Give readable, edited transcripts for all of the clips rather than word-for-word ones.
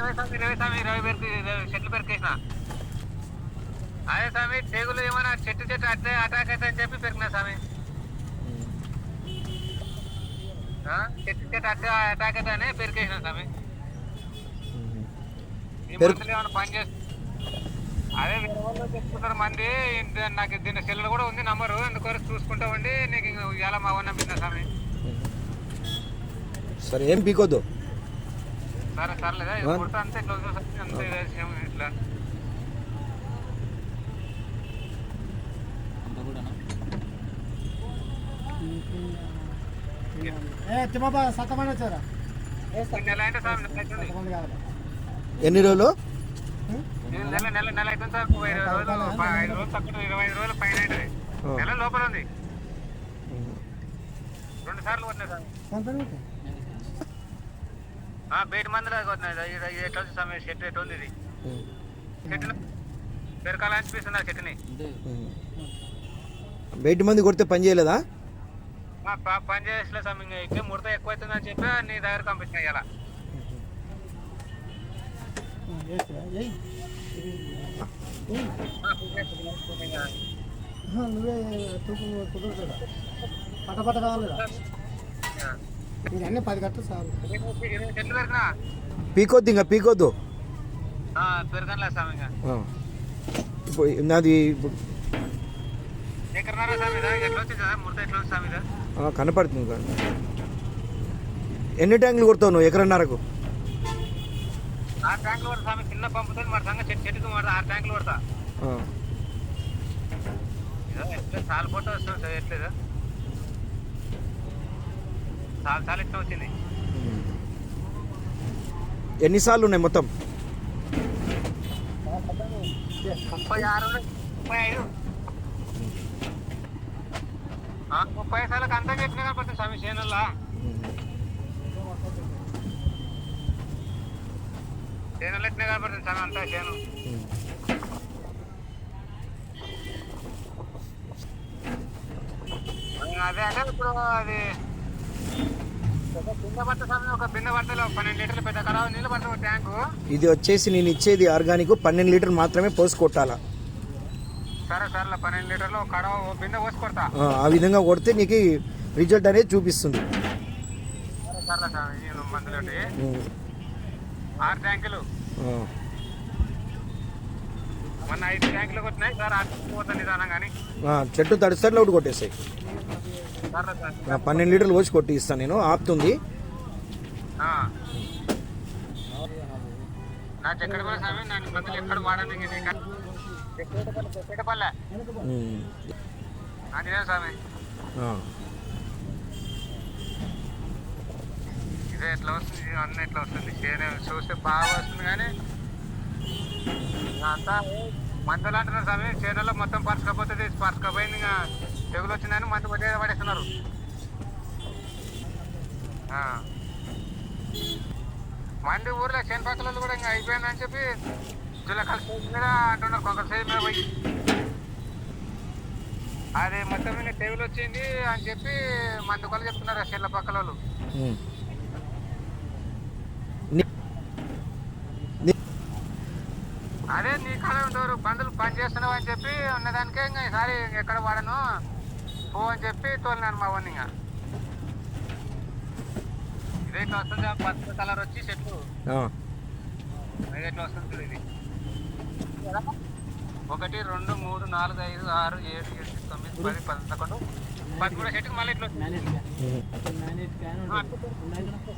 ఇరవై పేరుకి చెట్లు పెరికేసిన. అదే స్వామి తెగులు ఏమైనా చెట్టు అట్లే అటాక్ అయితే అని చెప్పి పెరిగినా స్వామి. చెట్టు అట్లే అటాక్ అయితే అని పెరికేసిన స్వామి. ఈ మందులు ఏమైనా పని చేస్తుంది. అదే వేరే వాళ్ళు చెప్పుకుంటారు మంది. నాకు దీని సెల్ కూడా ఉంది నంబరు, అందుకొరకు చూసుకుంటా ఉండి నీకు ఇలా మా వన్ నమ్మిందా స్వామి. సరే ఏం పీకొద్దు. సరే సర్లేదా కుడతా అంతే ఇట్లా అంతే ఇట్లా. నెల అంటే స్వామి ఎన్ని రోజులు? నెల నెల నెల అవుతుంది సార్. 20 రోజులు 5 రోజులు తక్కువ 25 రోజులు పైన అవుతుంది. నెల లోపల ఉంది. 2 సార్లు కొట్టినా సార్. బయట మందులు కొట్టినాయి. ఎట్లా వచ్చి సమయం చెట్టు ఎట్లా ఉంది ఇది చెట్టును పెరకాలని అనిపిస్తుంది చెట్టుని. బయట మంది కొడితే పని చేయలేదా? పని చేసలే సమయం ఇట్లా ముడత ఎక్కువ అవుతుందని చెప్పి నీ దగ్గర పంపించిన ఇలా. నువ్వే కుదురుతుందా పట్టపట్ట కావాలిదా? మీరు అన్నీ 10 కట్టలు సార్. చెట్లు పెరిగినా పీకొద్దు, ఇంకా పీకొద్దు. పెరగలే స్వామి. ఇప్పుడు నాది ఎక్కడన్నారా స్వామి? ఎట్లా వచ్చింది ముడత ఎట్లా ఉంది స్వామి? కనపడుతుంది కదా. ఎన్ని ట్యాంకులు కొడతావు నువ్వు ఎకరన్నరకు? 6 ట్యాంకులు కొడతా స్వామి. చిన్న పంపుతుంది మరి సంగ చెట్టుకు మాట 6 ట్యాంకులు కొడతా. ఎట్లా సాల్ ఫోటో వస్తుంది సార్. ఎట్లేదు చాలా ఇష్టం వచ్చింది. ఎన్నిసార్లు ఉన్నాయి మొత్తం? 36 35 30 సార్లకు అంతా చెప్పినా కనపడుతుంది స్వామి చేనుల్లో. చేనుల్లో ఎట్లా కనపడుతుంది స్వామి అంతా చేను. అదే అంటే ఇప్పుడు అది బిందె పట్ట స్వామి. ఒక బిందె పట్టలో 12 లీటర్లు పెద్ద కరావు నీళ్ళు పడతావు ట్యాంకు. ఇది వచ్చేసి నేను ఇచ్చేది ఆర్గానిక్ 12 లీటర్ మాత్రమే పోసి కొట్టాలా? సరే సర్లే 12 లీటర్లు ఒక కరావు బిందె పోసి కొడతా. ఆ విధంగా కొడితే నీకు రిజల్ట్ అనేది చూపిస్తుంది. సరే సర్లే స్వామి. మందులోటి 6 ట్యాంకులు మొన్న 5 ట్యాంకులు కొట్టినాయి సార్. 6 పోతుంది నిదానం కానీ చెట్టు తడిస్తే ఒకటి కొట్టేసాయి. సరే సార్ 12 లీటర్లు పోసి కొట్టి ఇస్తాను నేను. ఆపుతుంది. నా చెక్కడ కూడా స్వామి. నా మందులు ఎక్కడ వాడండి చెక్కపల్లె అదే స్వామి. ఇదే ఎట్లా వస్తుంది అన్న ఎట్లా వస్తుంది చూస్తే బాగా వస్తుంది కానీ అంతా మందులు అంటున్నారు స్వామి. చేనులో మొత్తం పరచకపోతుంది. పరచకపోయింది ఇంకా తెగులు వచ్చిందని మందు కొట్టే పడేస్తున్నారు. మంది ఊర్లో చేను పక్కల కూడా ఇంకా అయిపోయిందని చెప్పి జులకల సైజు మీద అంటున్నారు. కొంకల సైజు మీద పోయి అది మొత్తం ఇంకా తెగులు వచ్చింది అని చెప్పి మందు కొలు చెప్తున్నారు చేనుల పక్కల వాళ్ళు. అదే నీ కాడ ఉంటారు బంధువులు పని చేస్తున్నావు అని చెప్పి ఉన్నదానికే ఇంకా ఈసారి ఎక్కడ వాడను పో అని చెప్పి తోలినాను మా వాడిని. ఇంకా ఇదే ఇట్లా వస్తుంది పచ్చ కలర్ వచ్చి చెట్లు ఇదే ఇట్లా వస్తుంది. ఇది 1 2 3 4 5 6 7 8 9 10 11 13 చెట్టుకి మళ్ళీ ఇట్లా వచ్చింది.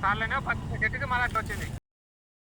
సార్లేనే 13 చెట్టుకి మళ్ళీ అట్లా వచ్చింది.